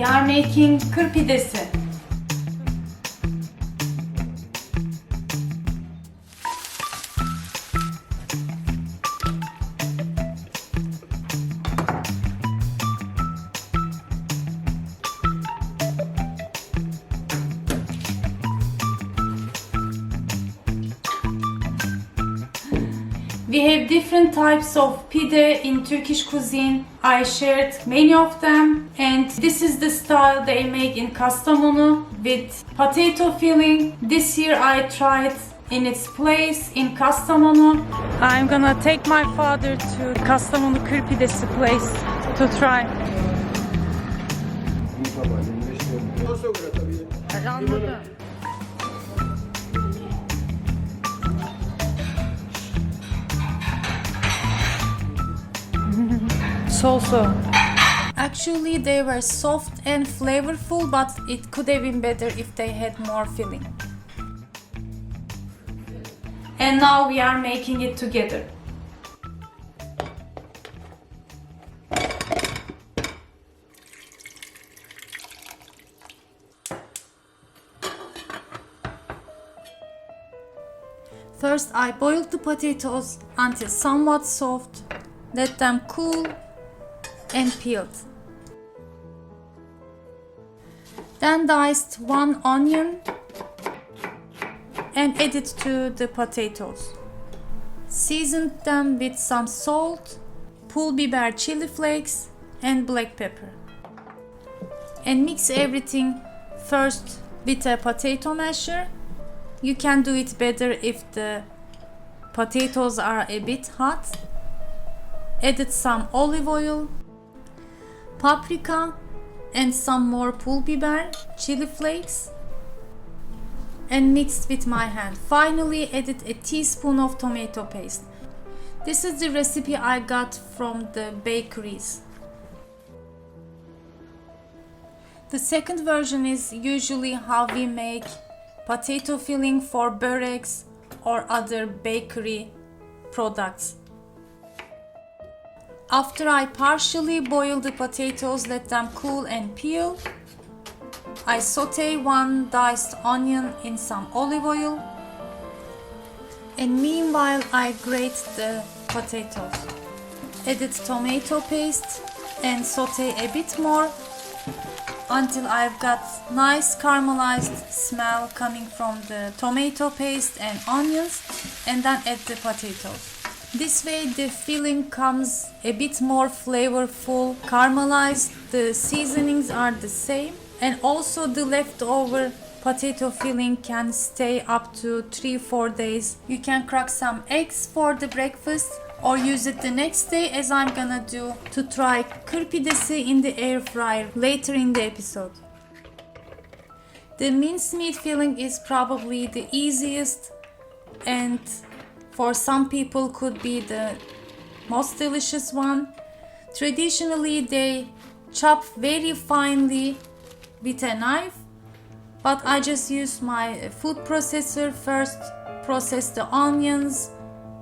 We are making kır pidesi. We have different types of pide in Turkish cuisine. I shared many of them, and this is the style they make in Kastamonu with potato filling. This year I tried in its place in Kastamonu. I'm gonna take my father to Kastamonu Kır Pidesi place to try. Anladım. So. Actually, they were soft and flavorful, but it could have been better if they had more filling. And now we are making it together. First, I boiled the potatoes until somewhat soft, let them cool and peeled. Then diced one onion and added to the potatoes. Seasoned them with some salt, pul biber chili flakes and black pepper. And mix everything first with a potato masher. You can do it better if the potatoes are a bit hot. Added some olive oil, paprika and some more pul biber, chili flakes, and mixed with my hand. Finally added a teaspoon of tomato paste. This is the recipe I got from the bakeries. The second version is usually how we make potato filling for böreğs or other bakery products. After I partially boil the potatoes, let them cool and peel, I sauté one diced onion in some olive oil, and meanwhile I grate the potatoes. Added tomato paste and sauté a bit more until I've got nice caramelized smell coming from the tomato paste and onions, and then add the potatoes. This way the filling comes a bit more flavorful, caramelized, the seasonings are the same, and also the leftover potato filling can stay up to 3-4 days. You can crack some eggs for the breakfast or use it the next day, as I'm gonna do, to try kır pidesi in the air fryer later in the episode. The minced meat filling is probably the easiest and for some people could be the most delicious one. Traditionally they chop very finely with a knife, but I just used my food processor. First process the onions,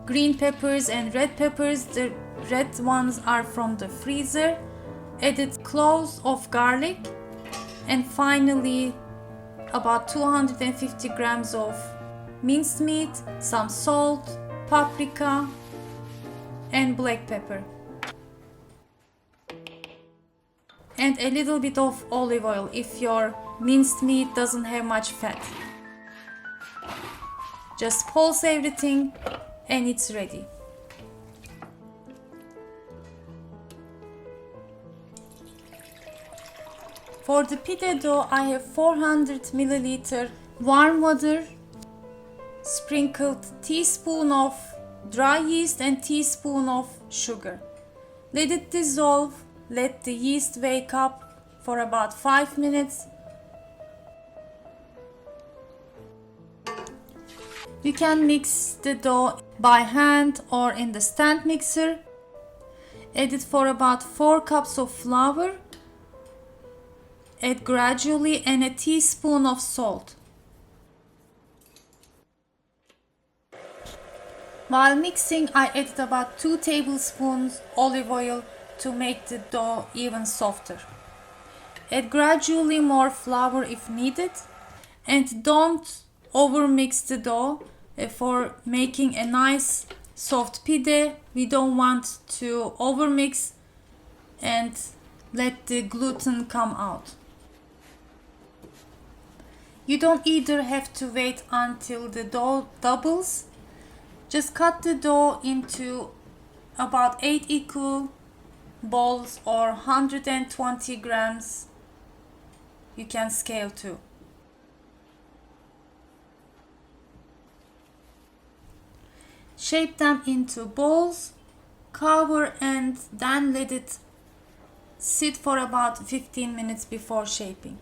green peppers and red peppers. The red ones are from the freezer. Added cloves of garlic, and finally about 250 grams of minced meat, some salt, paprika and black pepper, and a little bit of olive oil if your minced meat doesn't have much fat. Just pulse everything and it's ready. For the pide dough I have 400 ml warm water, sprinkled teaspoon of dry yeast and teaspoon of sugar. Let it dissolve, let the yeast wake up for about 5 minutes. You can mix the dough by hand or in the stand mixer. Add it for about 4 cups of flour. Add gradually and a teaspoon of salt. While mixing, I added about 2 tablespoons olive oil to make the dough even softer. Add gradually more flour if needed, and don't overmix the dough for making a nice soft pide. We don't want to overmix and let the gluten come out. You don't either have to wait until the dough doubles. Just cut the dough into about 8 equal balls or 120 grams. You can scale too. Shape them into balls, cover, and then let it sit for about 15 minutes before shaping.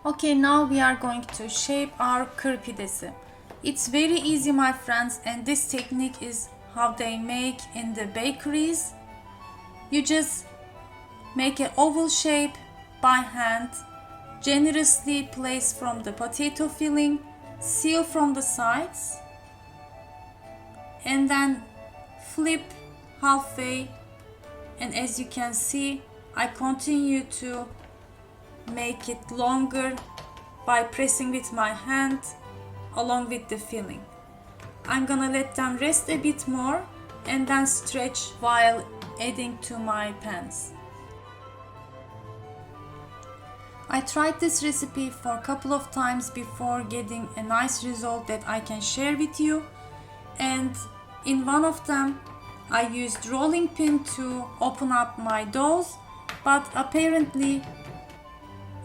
Okay, now we are going to shape our kır pidesi. It's very easy, my friends, and this technique is how they make in the bakeries. You just make an oval shape by hand, generously place from the potato filling, seal from the sides, and then flip halfway. And as you can see, I continue to make it longer by pressing with my hand along with the filling. I'm gonna let them rest a bit more and then stretch while adding to my pans. I tried this recipe for a couple of times before getting a nice result that I can share with you, and in one of them I used rolling pin to open up my doughs, but apparently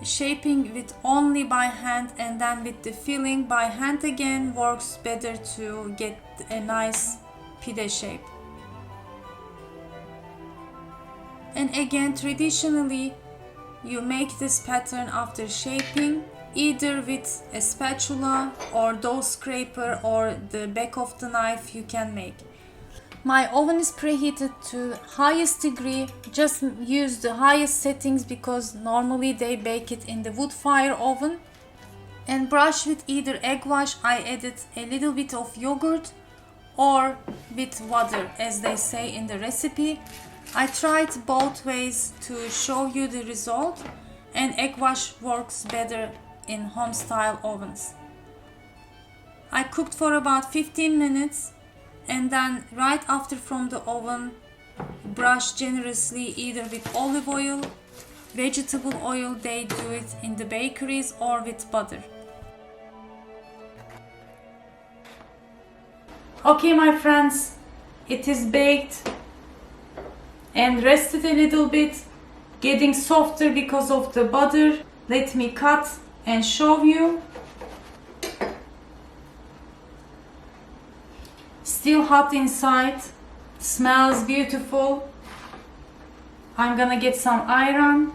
shaping with only by hand and then with the filling by hand again works better to get a nice pide shape. And again, traditionally you make this pattern after shaping either with a spatula or dough scraper or the back of the knife you can make. My oven is preheated to highest degree. Just use the highest settings because normally they bake it in the wood fire oven. And brush with either egg wash. I added a little bit of yogurt, or with water as they say in the recipe. I tried both ways to show you the result, and egg wash works better in home style ovens. I cooked for about 15 minutes. And then right after from the oven, brush generously either with olive oil, vegetable oil, they do it in the bakeries, or with butter. Okay, my friends, it is baked and rested a little bit, getting softer because of the butter. Let me cut and show you. Still hot inside, smells beautiful. I'm gonna get some ayran,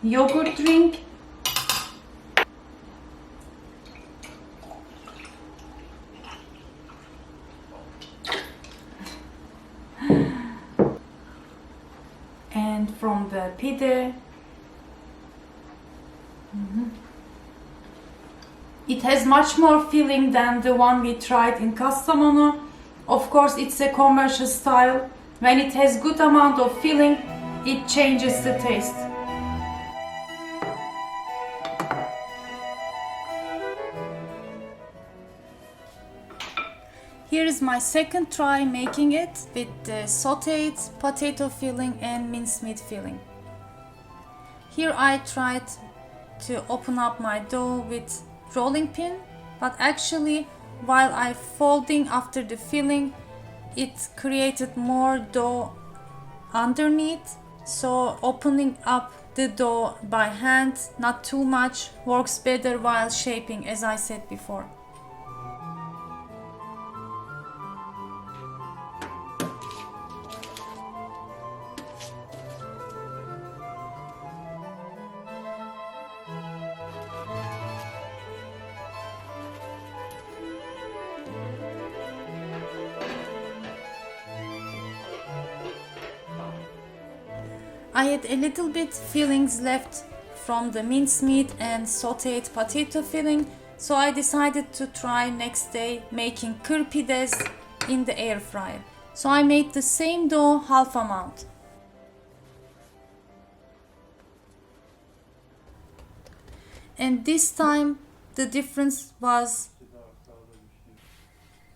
yogurt drink. And from the pide. It has much more filling than the one we tried in Kastamonu. Of course, it's a commercial style. When it has good amount of filling, it changes the taste. Here is my second try making it with the sautéed potato filling and minced meat filling. Here I tried to open up my dough with rolling pin, but actually while I folding after the filling, it created more dough underneath. So opening up the dough by hand, not too much, works better while shaping, as I said before. I had a little bit fillings left from the minced meat and sautéed potato filling, so I decided to try next day making kır pides in the air fryer. So I made the same dough half amount. And this time the difference was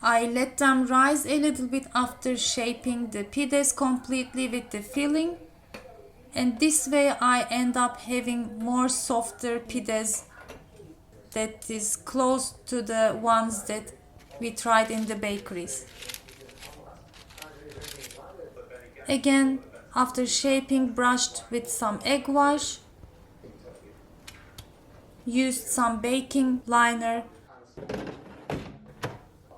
I let them rise a little bit after shaping the pides completely with the filling, and this way I end up having more softer pides that is close to the ones that we tried in the bakeries. Again, after shaping, brushed with some egg wash, used some baking liner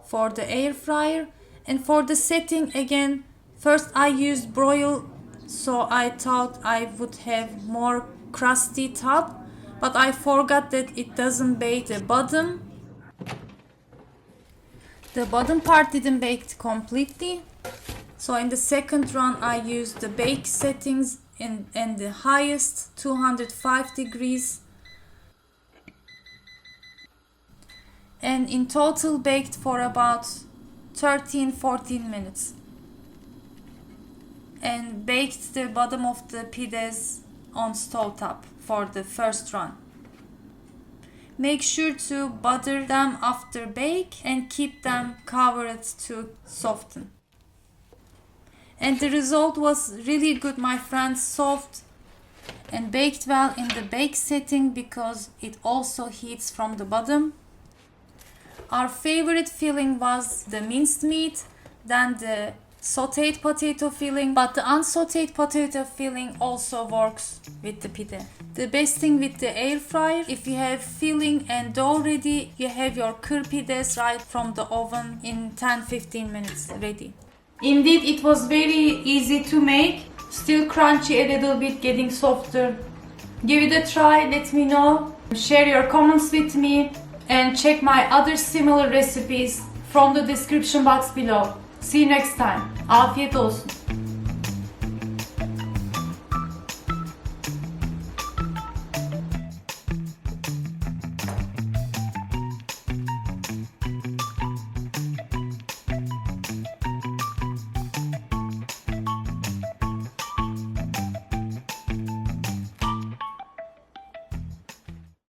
for the air fryer, and for the setting again, first I used broil, so I thought I would have more crusty top, but I forgot that it doesn't bake the bottom. The bottom part didn't bake completely, so in the second run I used the bake settings and the highest 205 degrees, and in total baked for about 13-14 minutes, and baked the bottom of the pides on stove top for the first run. Make sure to butter them after bake and keep them covered to soften. And the result was really good, my friends, soft and baked well in the bake setting because it also heats from the bottom. Our favorite filling was the minced meat, then the sautéed potato filling, but the unsautéed potato filling also works with the pide. The best thing with the air fryer, if you have filling and dough ready, you have your Kır pides right from the oven in 10-15 minutes ready. Indeed, it was very easy to make, still crunchy a little bit, getting softer. Give it a try, let me know, share your comments with me, and check my other similar recipes from the description box below. See you next time. Afiyet olsun.